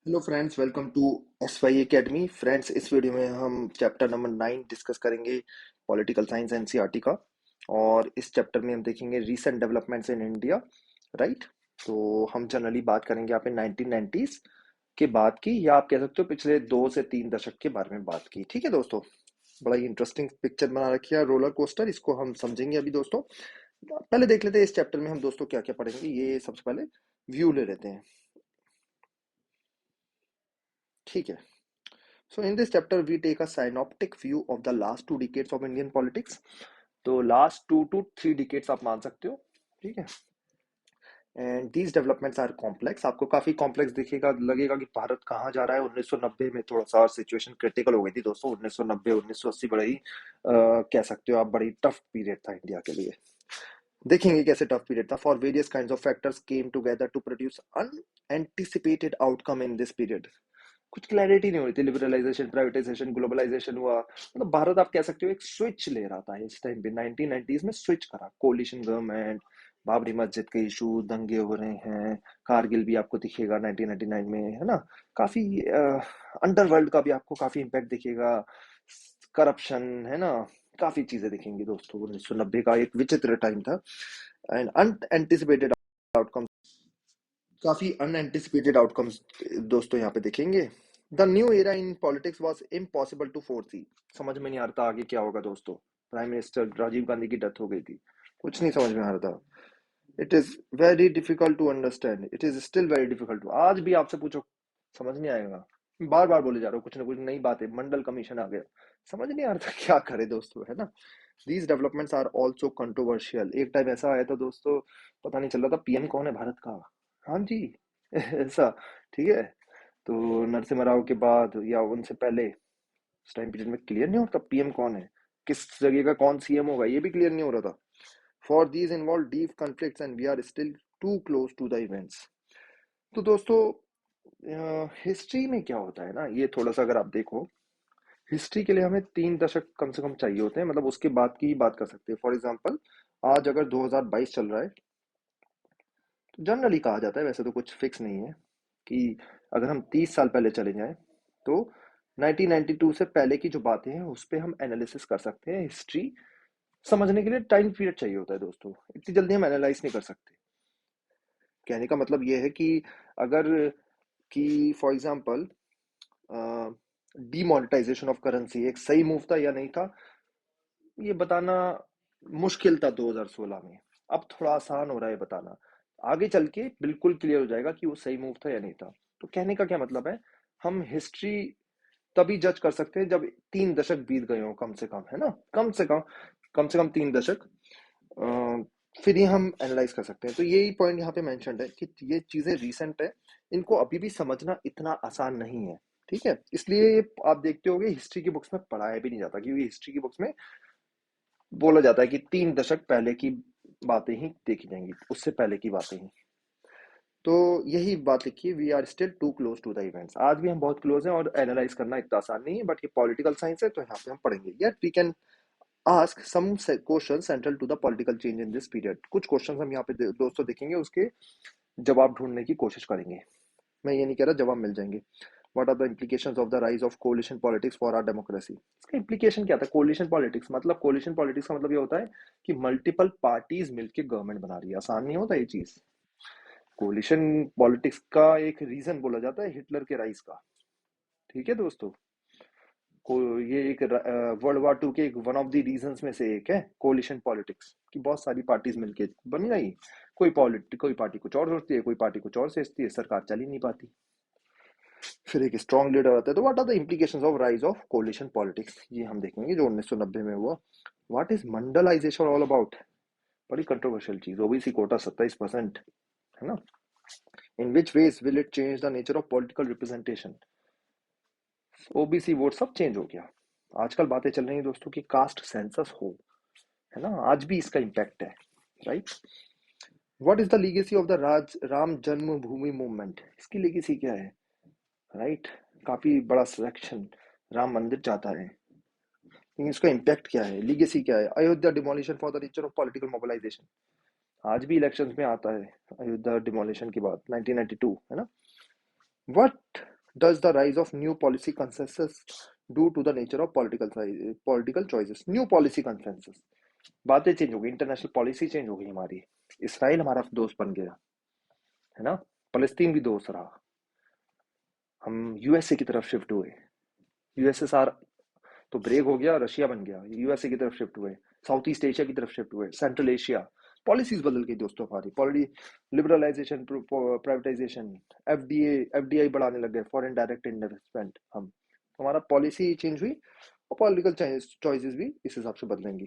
Hello friends, welcome to S Y Academy. Friends, इस video में हम चैप्टर नंबर 9 डिस्कस करेंगे, पॉलिटिकल साइंस एनसीईआरटी का। और इस चैप्टर में हम देखेंगे recent developments in India. Right. तो हम जनरली बात करेंगे यहाँ पे 1990s के बाद की, या आप कह सकते हो पिछले 2 से 3 दशक के बारे में बात की। ठीक है दोस्तों, बड़ा ही इंटरेस्टिंग पिक्चर बना रखी है रोलर कोस्टर, इसको हम समझेंगे अभी दोस्तों। पहले देख लेते हैं इस चैप्टर में हम दोस्तों क्या क्या पढ़ेंगे। ये सबसे पहले व्यू ले लेते हैं। ठीक है। So in this chapter we take a synoptic view of the last 2 decades of Indian politics. तो लास्ट 2 to 3 decades आप मान सकते हो। ठीक है। And these developments are complex. आपको काफी कॉम्प्लेक्स दिखेगा, लगेगा कि भारत कहाँ जा रहा है। 1990 में थोड़ा सा सिचुएशन क्रिटिकल हो गई थी दोस्तों। 1990 1980 बड़ा ही कह सकते हो आप, बड़ी टफ पीरियड था इंडिया के लिए। देखेंगे कैसे टफ पीरियड था। For various kinds of factors came together to produce unanticipated outcome in this period. कुछ क्लैरिटी नहीं हो रही थी। लिबरलाइजेशन, प्राइवेटाइजेशन, ग्लोबलाइजेशन हुआ, मतलब भारत आप कह सकते हो एक स्विच ले रहा था इस टाइम पे। 1990s में स्विच करा, कोलिशन गवर्नमेंट, बाबरी मस्जिद के इशू, दंगे हो रहे हैं, कारगिल भी आपको दिखेगा 1999 में, है ना। काफी अंडरवर्ल्ड का भी आपको काफी इम्पैक्ट दिखेगा, करप्शन, है ना। काफी चीजें दिखेंगी दोस्तों। 1990 का एक विचित्र टाइम था। एंड अनएंटिसिपेटेड आउटकम, काफी अनएंटिसिपेटेड आउटकम्स दोस्तों यहाँ पे देखेंगे। The new era in politics was impossible to foresee. समझ में नहीं आ रहा था आगे क्या होगा दोस्तों। प्राइम मिनिस्टर राजीव गांधी की डेथ हो गई थी, कुछ नहीं समझ में आ रहा था। It is very difficult to understand, it is still very difficult. आज भी आपसे पूछो समझ नहीं आएगा। बार बार बोले जा रहा हूँ, कुछ ना कुछ नई बातें। मंडल कमीशन आ गया, समझ नहीं आ रहा था क्या करे दोस्तों, है ना। These developments are also controversial. एक टाइम ऐसा आया था दोस्तों, पता नहीं चल रहा था पीएम कौन है भारत का। हाँ जी। ऐसा। ठीक है। तो नरसिम्हा राव के बाद या उनसे पहले उस टाइम पीरियड में क्लियर नहीं होता पीएम कौन है, किस जगह का कौन सीएम होगा, ये भी क्लियर नहीं हो रहा था। For these involve deep conflicts and we are still too close to the events. तो दोस्तों, हिस्ट्री में क्या होता है ना, ये थोड़ा सा अगर आप देखो, हिस्ट्री के लिए हमें 3 दशक कम से कम चाहिए होते हैं, मतलब उसके बाद की ही बात कर सकते हैं। फॉर एग्जाम्पल, आज अगर 2022 चल रहा है, तो जनरली कहा जाता है, वैसे तो कुछ फिक्स नहीं है, कि अगर हम 30 साल पहले चले जाएं तो 1992 से पहले की जो बातें हैं उस पर हम एनालिसिस कर सकते हैं। हिस्ट्री समझने के लिए टाइम पीरियड चाहिए होता है दोस्तों, इतनी जल्दी हम एनालाइज नहीं कर सकते। कहने का मतलब ये है कि अगर, कि for example demonetisation of currency एक सही मूव था या नहीं था, ये बताना मुश्किल था 2016 में। अब थोड़ा आसान हो रहा है बताना। आगे चल के बिल्कुल क्लियर हो जाएगा कि वो सही मूव था या नहीं था। तो कहने का क्या मतलब है, हम हिस्ट्री तभी जज कर सकते हैं जब 3 दशक बीत गए हो कम से कम, है ना। कम से कम 3 दशक, फिर ही हम एनालाइज कर सकते हैं। तो यही पॉइंट यहाँ पे मेंशन्ड है कि ये चीजें रीसेंट है, इनको अभी भी समझना इतना आसान नहीं है। ठीक है, इसलिए आप देखते होगे हिस्ट्री की बुक्स में पढ़ाया भी नहीं जाता, क्योंकि हिस्ट्री की बुक्स में बोला जाता है कि 3 दशक पहले की बातें ही देखी जाएंगी, उससे पहले की बातें ही। तो यही बात लिखी, we are still too close to the events. आज भी हम बहुत क्लोज हैं और एनालाइज करना इतना आसान नहीं है, बट ये पॉलिटिकल साइंस है तो यहाँ पे हम पढ़ेंगे। Yet we can ask some question central to the political change in this period. कुछ क्वेश्चन हम यहाँ पे दोस्तों देखेंगे, उसके जवाब ढूंढने की कोशिश करेंगे। मैं ये नहीं कह रहा जवाब मिल जाएंगे। What are the implications of the rise of coalition politics for our democracy. इसका implication क्या था, कोलिशन पॉलिटिक्स मतलब, कोलिशन पॉलिटिक्स का मतलब ये होता है कि मल्टीपल पार्टीज मिलके गवर्नमेंट बना रही है। आसान नहीं होता ये चीज। कोलिशन पॉलिटिक्स का एक रीजन बोला जाता है हिटलर के राइज का। ठीक है दोस्तों, को ये एक वर्ल्ड वॉर 2 के एक वन ऑफ द रीजंस में से एक है कोलिशन पॉलिटिक्स, कि बहुत सारी पार्टीज मिलके बन गई। कोई पार्टी कुछ और सोचती है, कोई पार्टी कुछ और सोचती है, सरकार चल ही नहीं पाती। फिर एक स्ट्रॉन्ग लीडर आता है। तो what are the implications of rise of coalition politics, ये हम देखेंगे जो 1990 में हुआ। What is Mandalization all about. बड़ी कंट्रोवर्शियल चीज। ओबीसी कोटा 27%, है ना। In which ways will it change the nature of political representation. OBC vote सब चेंज हो गया। आजकल बातें चल रही हैं दोस्तों कि कास्ट सेंसस हो, है ना। आज भी इसका इम्पैक्ट है। Right. What is the legacy of the Raj Ram Janmabhoomi movement. इसकी लीगेसी क्या है। राइट। काफी बड़ा सिलेक्शन राम मंदिर चाहता है, लेकिन इसका इम्पैक्ट क्या है, लीगेसी क्या है। Ayodhya demolition for the nature of political mobilisation. आज भी इलेक्शंस में आता है अयोध्या डिमोलिशन की बात, 1992, है ना। What Does the rise of new policy consensus due to the nature of political choices? New policy consensus, बातें चेंज हो गई, इंटरनेशनल पॉलिसी चेंज हो गई हमारी। इसराइल हमारा दोस्त बन गया, है ना, फलस्तीन भी दोस्त रहा, हम यूएसए की तरफ शिफ्ट हुए, यूएसएसआर तो ब्रेक हो गया, रशिया बन गया, यूएसए की तरफ शिफ्ट हुए, साउथ ईस्ट एशिया की तरफ शिफ्ट हुए, सेंट्रल एशिया, पॉलिसीज बदल गई दोस्तों हमारी, पॉलिटी लिबरलाइजेशन, प्राइवेटाइजेशन, एफडीआई बढ़ाने लग गए, फॉरेन डायरेक्ट इन्वेस्टमेंट, हम हमारा पॉलिसी चेंज हुई और पॉलिटिकल चॉइसेस भी इस हिसाब से बदलेंगी।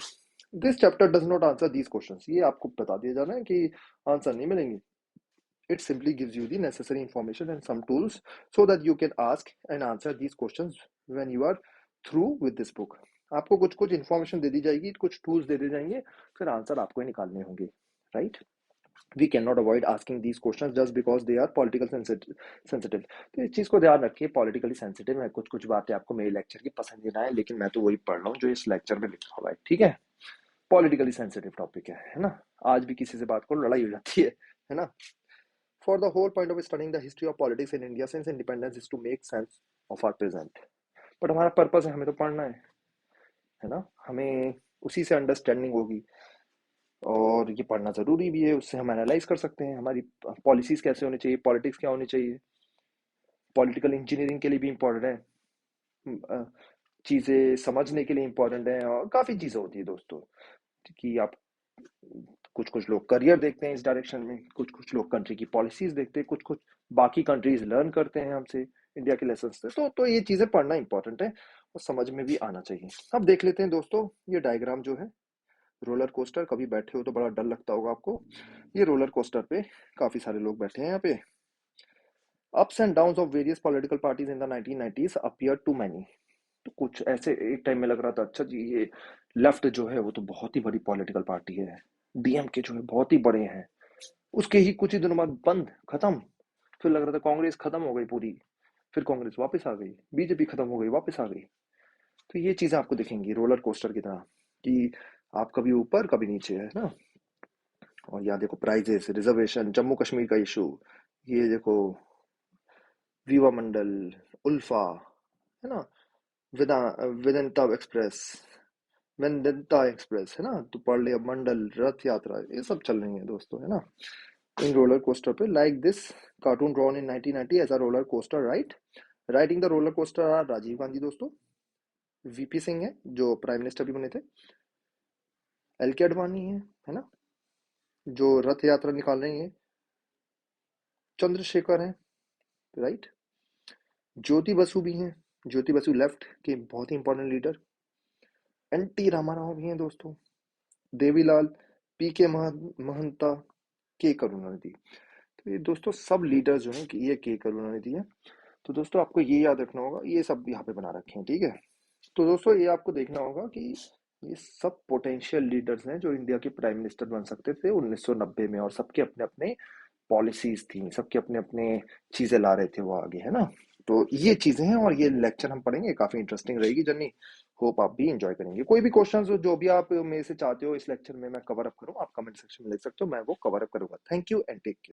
This chapter does not answer these questions, ये आपको बता दिया जाना है कि आंसर नहीं मिलेंगे। It simply gives you the necessary information and some tools so that you can ask and answer these questions when you are through with this book. आपको कुछ कुछ इन्फॉर्मेशन दे दी जाएगी, कुछ टूल्स दे दिए जाएंगे, फिर आंसर आपको ही निकालने होंगे, right. We can not avoid asking these questions just because they are political sensitive. तो इस चीज को ध्यान रखिए, पॉलिटिकली सेंसिटिव है, कुछ कुछ बातें आपको मेरे लेक्चर की पसंद नहीं आए, लेकिन मैं तो वही पढ़ रहा हूँ जो इस लेक्चर में लिखा हुआ है, ठीक है। पॉलिटिकली सेंसिटिव टॉपिक है ना। आज भी किसी से बात करो लड़ाई हो जाती है ना। For the whole point of studying the history of politics in India since independence is to make sense of our present. But हमारा पर्पस है, हमें तो पढ़ना है ना, हमें उसी से अंडरस्टैंडिंग होगी और ये पढ़ना जरूरी भी है, उससे हम एनालाइज कर सकते हैं हमारी पॉलिसीज कैसे होनी चाहिए, पॉलिटिक्स क्या होनी चाहिए, पॉलिटिकल इंजीनियरिंग के लिए भी इम्पोर्टेंट है, चीज़ें समझने के लिए इम्पोर्टेंट है, और काफ़ी चीज़ें होती है दोस्तों कि आप कुछ कुछ लोग करियर देखते हैं इस डायरेक्शन में, कुछ कुछ लोग कंट्री की पॉलिसीज देखते हैं, कुछ कुछ बाकी कंट्रीज लर्न करते हैं हमसे इंडिया के लेसन से। तो ये चीजें पढ़ना इंपॉर्टेंट है और समझ में भी आना चाहिए। अब देख लेते हैं दोस्तों, ये डायग्राम जो है रोलर कोस्टर, कभी बैठे हो तो बड़ा डर लगता होगा आपको। ये रोलर कोस्टर पे काफी सारे लोग बैठे हैं यहाँ पे। Ups and downs of various political parties in the 1990s appear to many. तो कुछ ऐसे एक टाइम में लग रहा था, अच्छा जी ये लेफ्ट जो है वो तो बहुत ही बड़ी पॉलिटिकल पार्टी है, डीएमके जो है बहुत ही बड़े हैं, उसके ही कुछ ही दिनों बाद बंद, खत्म। फिर लग रहा था कांग्रेस खत्म हो गई पूरी, फिर कांग्रेस वापस आ गई, बीजेपी खत्म हो गई वापस आ गई। तो ये चीजें आपको दिखेंगी रोलर कोस्टर की तरह कि आप कभी ऊपर कभी नीचे, है ना। और यहाँ देखो प्राइजेस, रिजर्वेशन, जम्मू कश्मीर का इशू, ये देखो विवा मंडल, उल्फा, है ना, विदा वेदांता एक्सप्रेस, वेदांता एक्सप्रेस, है ना, तो पढ़ लिया, मंडल, रथ यात्रा, ये सब चल रही है दोस्तों, है ना, इन रोलर कोस्टर पे। Like this cartoon drawn in 1990 as a roller coaster right. Riding the roller coaster are Rajiv Gandhi दोस्तों, वीपी सिंह है जो प्राइम मिनिस्टर भी बने थे, एल के अडवाणी है ना, जो रथ यात्रा निकाल रही है, चंद्रशेखर है, राइट, ज्योति बसु भी हैं, ज्योति बसु लेफ्ट के बहुत ही important leader, N T Rama Rao भी हैं दोस्तों, देवीलाल, पी के महंता, के करुणानिधि। तो ये दोस्तों सब लीडर जो हैं कि ये के करुणानिधि है। तो दोस्तों आपको ये याद रखना होगा, ये सब यहाँ पे बना रखे हैं, ठीक है। तो दोस्तों ये आपको देखना होगा कि ये सब पोटेंशियल लीडर्स हैं जो इंडिया के प्राइम मिनिस्टर बन सकते थे 1990 में, और सबके अपने अपने पॉलिसीज थी, सबके अपने अपने चीजें ला रहे थे वो आगे, है ना। तो ये चीजें हैं और ये लेक्चर हम पढ़ेंगे, काफी इंटरेस्टिंग रहेगी जर्नी, होप आप भी इंजॉय करेंगे। कोई भी क्वेश्चन जो भी आप मेरे से चाहते हो इस लेक्चर में मैं कवर अप करूँ, आप कमेंट सेक्शन में लिख सकते हो, मैं वो कवर अप करूंगा। Thank you and take care.